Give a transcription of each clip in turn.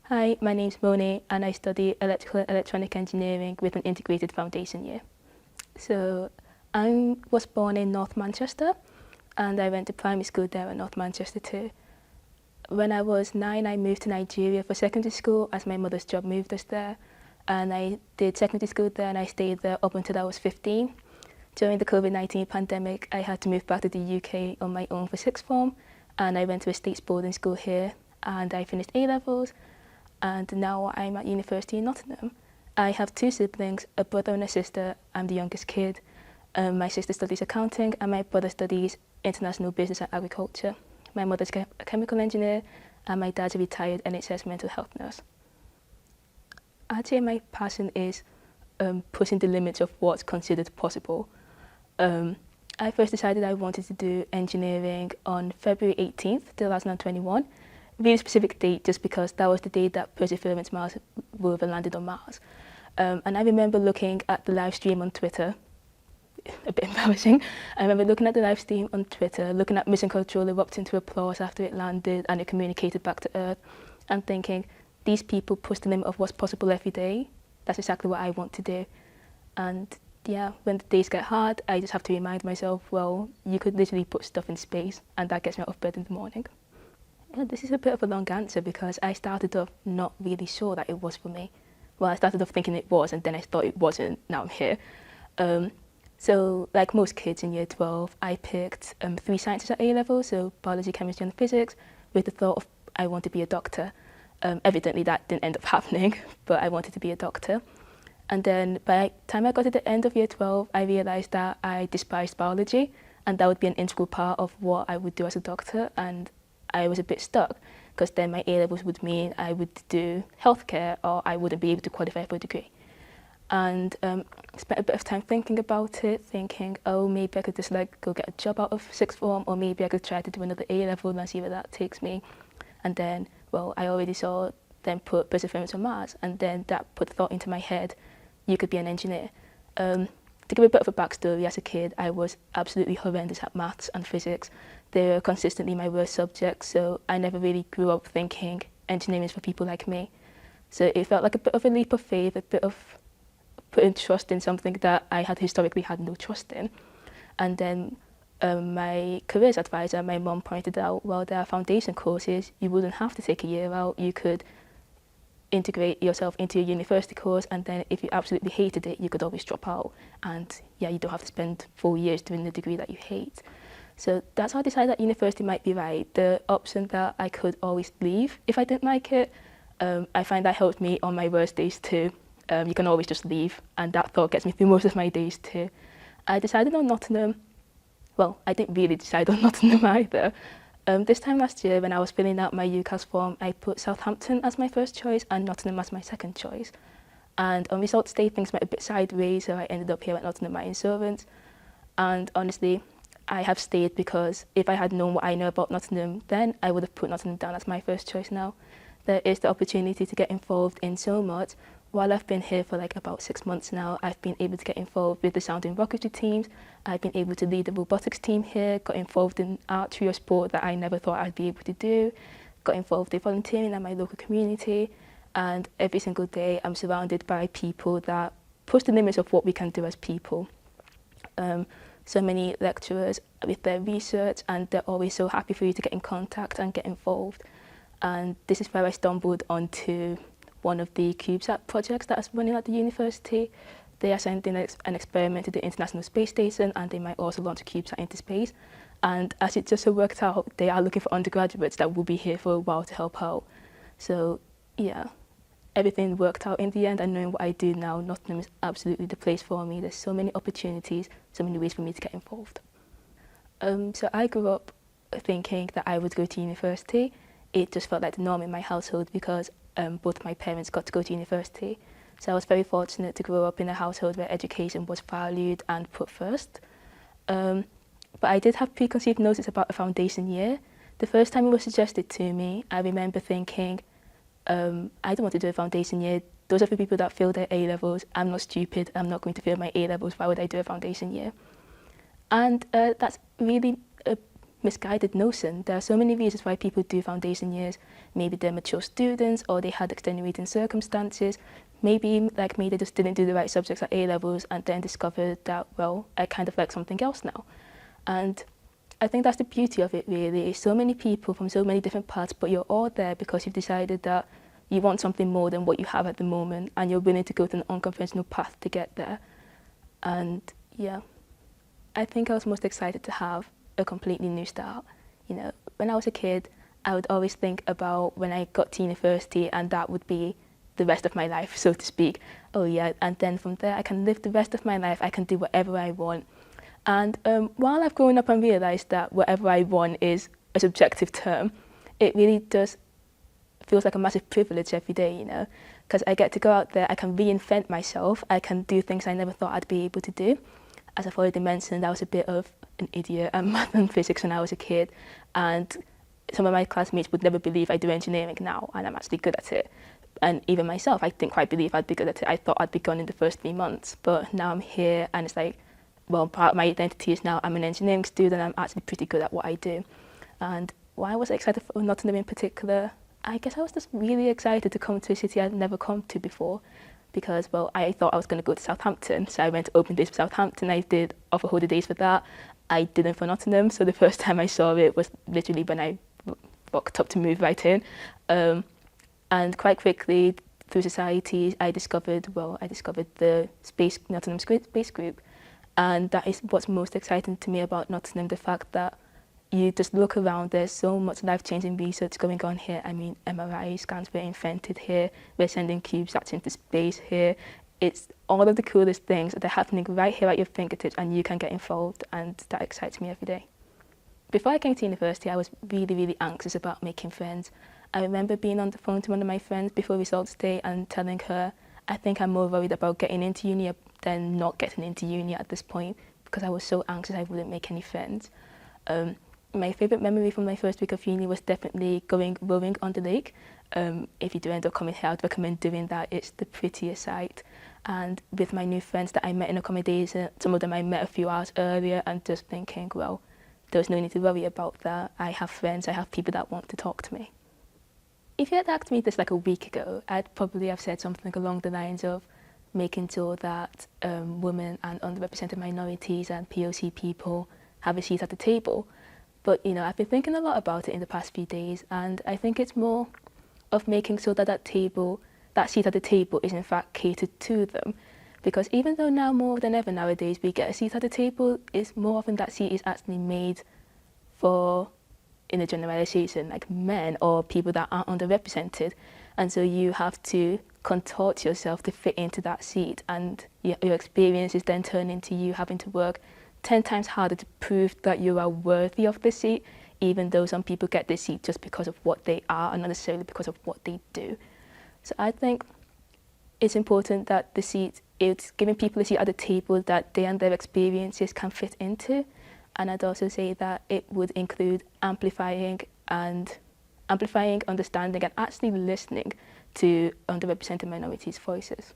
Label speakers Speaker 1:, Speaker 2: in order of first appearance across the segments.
Speaker 1: Hi, my name's Moni and I study electrical and electronic engineering with an integrated foundation year. So I was born in North Manchester and I went to primary school there at North Manchester too. When I was 9, I moved to Nigeria for secondary school as my mother's job moved us there. And I did secondary school there and I stayed there up until I was 15. During the COVID-19 pandemic, I had to move back to the UK on my own for sixth form, and I went to a states boarding school here and I finished A-levels. And now I'm at University of Nottingham. I have two siblings, a brother and a sister. I'm the youngest kid. My sister studies accounting and my brother studies international business and agriculture. My mother's a chemical engineer and my dad's a retired NHS mental health nurse. I'd say my passion is pushing the limits of what's considered possible. I first decided I wanted to do engineering on February 18th, 2021. Really specific date just because that was the day that Perseverance Mars rover landed on Mars. And I remember looking at the live stream on Twitter, a bit embarrassing. I remember looking at the live stream on Twitter, looking at Mission Control erupt into applause after it landed and it communicated back to Earth, and thinking, these people push the limit of what's possible every day. That's exactly what I want to do. And yeah, when the days get hard, I just have to remind myself, well, you could literally put stuff in space, and that gets me out of bed in the morning. Yeah, this is a bit of a long answer because I started off not really sure that it was for me. Well, I started off thinking it was, and then I thought it wasn't. Now I'm here. So, like most kids in year 12, I picked 3 sciences at A-level, so biology, chemistry, and physics, with the thought of I want to be a doctor. Evidently, that didn't end up happening, but I wanted to be a doctor. And then by the time I got to the end of year 12, I realised that I despised biology, and that would be an integral part of what I would do as a doctor. And I was a bit stuck, because then my A-levels would mean I would do healthcare, or I wouldn't be able to qualify for a degree. And spent a bit of time thinking about it, thinking, oh, maybe I could just go get a job out of sixth form, or maybe I could try to do another A-level and see where that takes me. And then, well, I already saw them put Perseverance on Mars, and then that put the thought into my head, you could be an engineer. To give a bit of a backstory, as a kid, I was absolutely horrendous at maths and physics. They were consistently my worst subjects, so I never really grew up thinking engineering is for people like me. So it felt like a bit of a leap of faith, a bit of putting trust in something that I had historically had no trust in. And then my careers advisor, my mum, pointed out, well, there are foundation courses, you wouldn't have to take a year out, you could integrate yourself into a university course, and then if you absolutely hated it, you could always drop out. And yeah, you don't have to spend 4 years doing the degree that you hate. So that's how I decided that university might be right. The option that I could always leave if I didn't like it, I find that helped me on my worst days too. You can always just leave, and that thought gets me through most of my days too. I decided on Nottingham. Well, I didn't really decide on Nottingham either. This time last year, when I was filling out my UCAS form, I put Southampton as my first choice and Nottingham as my second choice. And on results day, things went a bit sideways, so I ended up here at Nottingham by insurance. And honestly, I have stayed because if I had known what I know about Nottingham then, I would have put Nottingham down as my first choice now. There is the opportunity to get involved in so much. While I've been here for about 6 months now, I've been able to get involved with the sound and rocketry teams. I've been able to lead the robotics team here, got involved in archery, a sport that I never thought I'd be able to do, got involved in volunteering at my local community, and every single day I'm surrounded by people that push the limits of what we can do as people. So many lecturers with their research, and they're always so happy for you to get in contact and get involved. And this is where I stumbled onto one of the CubeSat projects that's running at the university. They are sending an experiment to the International Space Station, and they might also launch a CubeSat into space. And as it just so worked out, they are looking for undergraduates that will be here for a while to help out. So yeah, everything worked out in the end, and knowing what I do now, Nottingham is absolutely the place for me. There's so many opportunities, so many ways for me to get involved. So I grew up thinking that I would go to university. It just felt like the norm in my household because both my parents got to go to university. So I was very fortunate to grow up in a household where education was valued and put first. But I did have preconceived notions about a foundation year. The first time it was suggested to me, I remember thinking, I don't want to do a foundation year. Those are for people that fail their A-levels. I'm not stupid. I'm not going to fail my A-levels. Why would I do a foundation year? And that's really misguided notion. There are so many reasons why people do foundation years. Maybe they're mature students, or they had extenuating circumstances. Maybe like me, they just didn't do the right subjects at A-levels and then discovered that, well, I kind of like something else now. And I think that's the beauty of it, really. So many people from so many different paths, but you're all there because you've decided that you want something more than what you have at the moment, and you're willing to go to an unconventional path to get there. And yeah, I think I was most excited to have a completely new start. You know, when I was a kid, I would always think about when I got to university, and that would be the rest of my life, so to speak. Oh yeah, and then from there I can live the rest of my life, I can do whatever I want. And while I've grown up and realised that whatever I want is a subjective term, it really does feels like a massive privilege every day, you know, because I get to go out there, I can reinvent myself, I can do things I never thought I'd be able to do. As I've already mentioned, I was a bit of an idiot at math and physics when I was a kid, and some of my classmates would never believe I do engineering now, and I'm actually good at it. And even myself, I didn't quite believe I'd be good at it. I thought I'd be gone in the first 3 months, but now I'm here, and it's like, well, part of my identity is now I'm an engineering student, I'm actually pretty good at what I do. And why was I excited for Nottingham in particular? I guess I was just really excited to come to a city I'd never come to before, because, well, I thought I was going to go to Southampton, so I went to open days for Southampton, I did offer holder days for that. I didn't for Nottingham, so the first time I saw it was literally when I walked up to move right in. And quite quickly, through societies, I discovered the Nottingham Space Group, and that is what's most exciting to me about Nottingham, the fact that you just look around, there's so much life-changing research going on here. I mean, MRI scans were invented here, we're sending CubeSats into space here. It's all of the coolest things that are happening right here at your fingertips, and you can get involved, and that excites me every day. Before I came to university, I was really, really anxious about making friends. I remember being on the phone to one of my friends before results day and telling her, I think I'm more worried about getting into uni than not getting into uni at this point, because I was so anxious I wouldn't make any friends. My favourite memory from my first week of uni was definitely going rowing on the lake. If you do end up coming here, I'd recommend doing that. It's the prettiest sight. And with my new friends that I met in accommodation, some of them I met a few hours earlier, and just thinking, well, there's no need to worry about that. I have friends, I have people that want to talk to me. If you had asked me this like a week ago, I'd probably have said something along the lines of making sure that women and underrepresented minorities and POC people have a seat at the table. But, you know, I've been thinking a lot about it in the past few days, and I think it's more of making sure that that seat at the table is in fact catered to them. Because even though now more than ever nowadays we get a seat at the table, it's more often that seat is actually made for, in a generalization, like men or people that aren't underrepresented. And so you have to contort yourself to fit into that seat, and your experiences then turn into you having to work 10 times harder to prove that you are worthy of the seat, even though some people get this seat just because of what they are and not necessarily because of what they do. So I think it's important that it's giving people a seat at the table that they and their experiences can fit into. And I'd also say that it would include amplifying, understanding, and actually listening to underrepresented minorities' voices.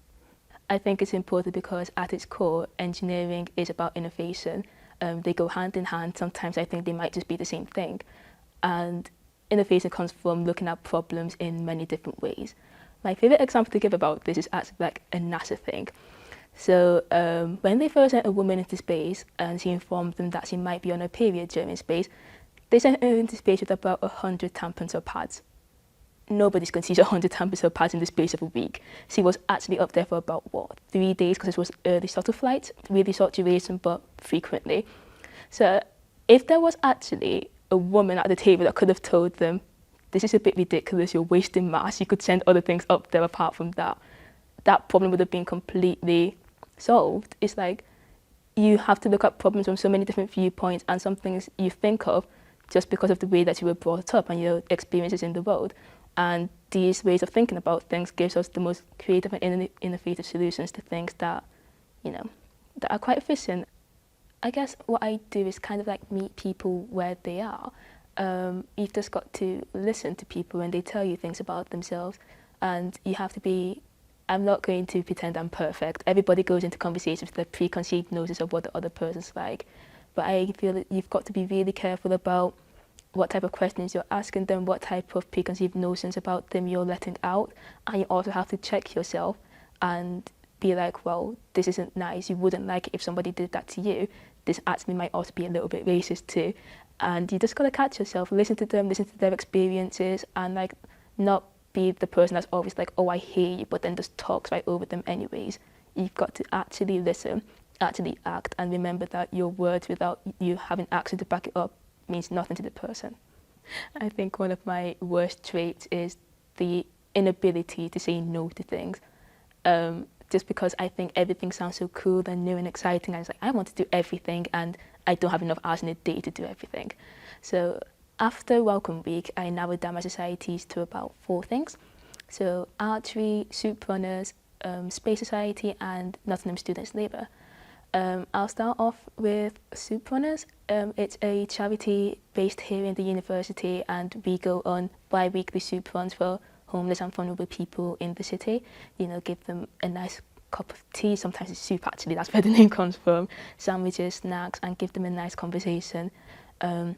Speaker 1: I think it's important because at its core, engineering is about innovation. They go hand in hand. Sometimes I think they might just be the same thing. And innovation comes from looking at problems in many different ways. My favourite example to give about this is actually like a NASA thing. So when they first sent a woman into space and she informed them that she might be on her period during space, they sent her into space with about 100 tampons or pads. Nobody's going to use 100 tampons or pads in the space of a week. She was actually up there for about, 3 days, because it was early shuttle flights, really short duration, but frequently. So if there was actually a woman at the table that could have told them, this is a bit ridiculous, you're wasting mass, you could send other things up there apart from that, that problem would have been completely solved. It's like you have to look at problems from so many different viewpoints, and some things you think of just because of the way that you were brought up and your experiences in the world. And these ways of thinking about things gives us the most creative and innovative solutions to things that, you know, that are quite efficient. I guess what I do is kind of like meet people where they are. You've just got to listen to people when they tell you things about themselves, and you have to be, I'm not going to pretend I'm perfect. Everybody goes into conversations with a preconceived notions of what the other person's like. but I feel that you've got to be really careful about what type of questions you're asking them, what type of preconceived notions about them you're letting out. And you also have to check yourself and be like, well, this isn't nice. You wouldn't like it if somebody did that to you. This actually might also be a little bit racist too. And you just got to catch yourself, listen to them, listen to their experiences, and like not be the person that's always like, oh, I hear you, but then just talks right over them anyways. You've got to actually listen, actually act, and remember that your words without you having action to back it up means nothing to the person. I think one of my worst traits is the inability to say no to things. Just because I think everything sounds so cool and new and exciting, I was like, I want to do everything, and I don't have enough hours in a day to do everything. So after Welcome Week, I narrowed down my societies to about 4 things. So archery, soup runners, Space Society, and Nottingham Students' Labour. I'll start off with Soup Runners. It's a charity based here in the university, and we go on bi-weekly soup runs for homeless and vulnerable people in the city. You know, give them a nice cup of tea, sometimes it's soup actually, that's where the name comes from, sandwiches, snacks, and give them a nice conversation. And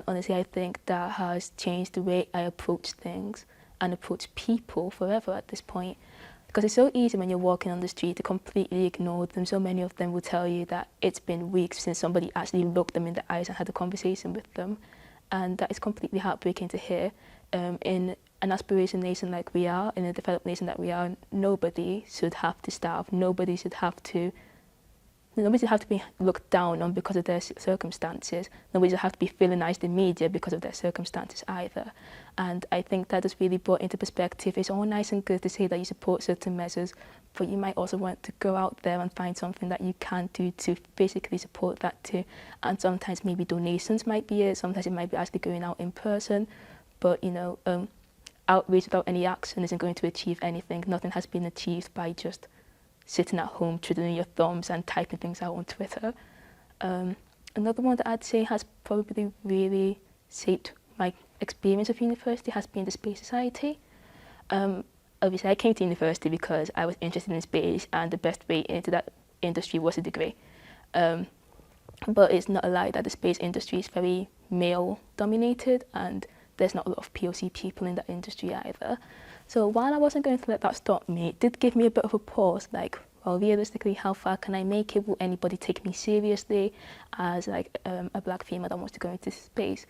Speaker 1: honestly, I think that has changed the way I approach things and approach people forever at this point. Because it's so easy when you're walking on the street to completely ignore them. So many of them will tell you that it's been weeks since somebody actually looked them in the eyes and had a conversation with them. And that is completely heartbreaking to hear. In an aspiration nation like we are, in a developed nation that we are, nobody should have to starve. Nobody should have to be looked down on because of their circumstances. Nobody should have to be villainized in media because of their circumstances either. And I think that is really brought into perspective. It's all nice and good to say that you support certain measures, but you might also want to go out there and find something that you can do to physically support that too. And sometimes maybe donations might be it, sometimes it might be actually going out in person, but you know, outreach without any action isn't going to achieve anything. Nothing has been achieved by just sitting at home, twiddling your thumbs and typing things out on Twitter. Another one that I'd say has probably really shaped my experience of university has been the Space Society. Obviously, I came to university because I was interested in space, and the best way into that industry was a degree. But it's not a lie that the space industry is very male-dominated, and there's not a lot of POC people in that industry either. So while I wasn't going to let that stop me, it did give me a bit of a pause, like, well, realistically, how far can I make it? Will anybody take me seriously as like a black female that wants to go into space?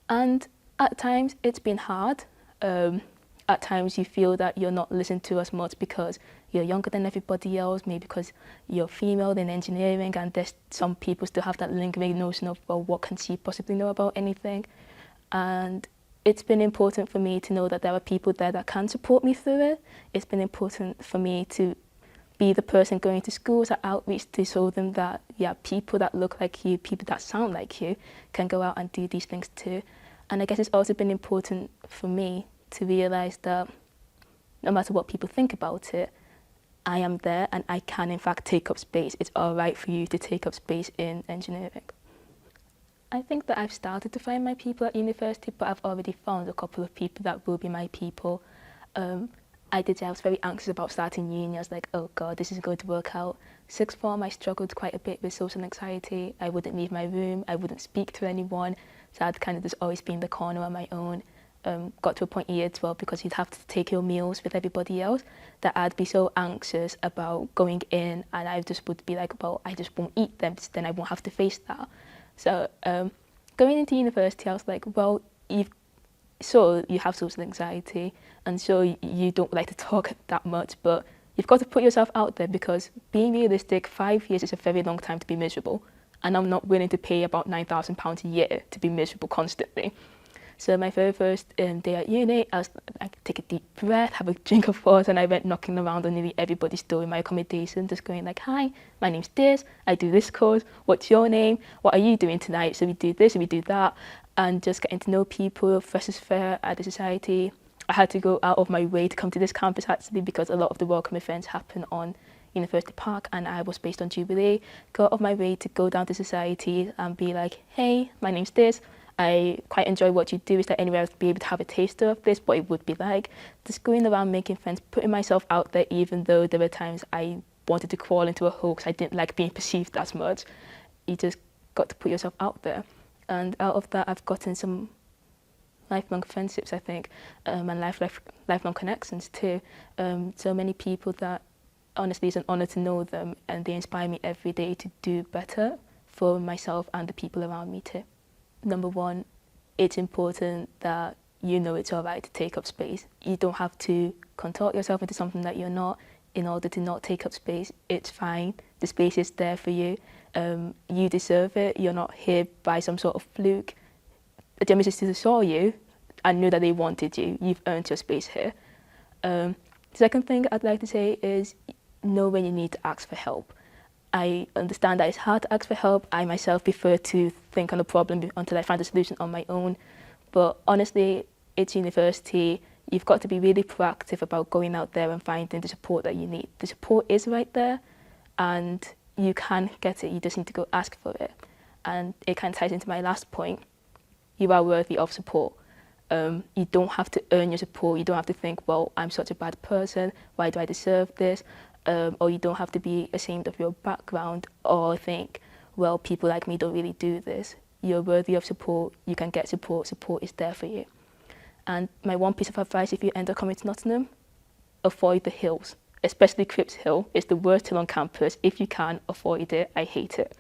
Speaker 1: And at times it's been hard. At times you feel that you're not listened to as much because you're younger than everybody else, maybe because you're female in engineering, and there's some people still have that lingering notion of, well, what can she possibly know about anything? And it's been important for me to know that there are people there that can support me through it. It's been important for me to be the person going to schools at outreach to show them that, yeah, people that look like you, people that sound like you, can go out and do these things too. And I guess it's also been important for me to realise that no matter what people think about it, I am there and I can in fact take up space. It's all right for you to take up space in engineering. I think that I've started to find my people at university, but I've already found a couple of people that will be my people. I was very anxious about starting uni. I was like, oh God, this isn't going to work out. Sixth form, I struggled quite a bit with social anxiety. I wouldn't leave my room, I wouldn't speak to anyone. So I'd kind of just always be in the corner on my own. Got to a point in year 12, because you'd have to take your meals with everybody else, that I'd be so anxious about going in, and I just would be like, well, I just won't eat them, then I won't have to face that. So going into university, I was like, well, you have social anxiety, and so you don't like to talk that much, but you've got to put yourself out there, because being realistic, 5 years is a very long time to be miserable, and I'm not willing to pay about £9,000 a year to be miserable constantly. So my very first day at uni, I take a deep breath, have a drink of water, and I went knocking around on nearly everybody's door in my accommodation, just going like, hi, my name's this, I do this course, what's your name, what are you doing tonight? So we do this, we do that, and just getting to know people, freshers fair at the society. I had to go out of my way to come to this campus actually, because a lot of the welcome events happen on University Park, and I was based on Jubilee. Go out of my way to go down to society and be like, hey, my name's this, I quite enjoy what you do. Is there anywhere else to be able to have a taster of this, what it would be like? Just going around making friends, putting myself out there, even though there were times I wanted to crawl into a hole because I didn't like being perceived as much. You just got to put yourself out there. And out of that, I've gotten some lifelong friendships, I think, and lifelong connections too. So many people that honestly it's an honor to know them, and they inspire me every day to do better for myself and the people around me too. Number one, it's important that you know it's all right to take up space. You don't have to contort yourself into something that you're not in order to not take up space. It's fine. The space is there for you. You deserve it. You're not here by some sort of fluke. The gym assistants saw you and knew that they wanted you. You've earned your space here. The second thing I'd like to say is know when you need to ask for help. I understand that it's hard to ask for help. I myself prefer to think on a problem until I find a solution on my own. But honestly, it's university. You've got to be really proactive about going out there and finding the support that you need. The support is right there, and you can get it. You just need to go ask for it. And it kind of ties into my last point. You are worthy of support. You don't have to earn your support. You don't have to think, well, I'm such a bad person. Why do I deserve this? Or you don't have to be ashamed of your background or think, well, people like me don't really do this. You're worthy of support. You can get support. Support is there for you. And my one piece of advice, if you end up coming to Nottingham, avoid the hills, especially Cripps Hill. It's the worst hill on campus. If you can, avoid it. I hate it.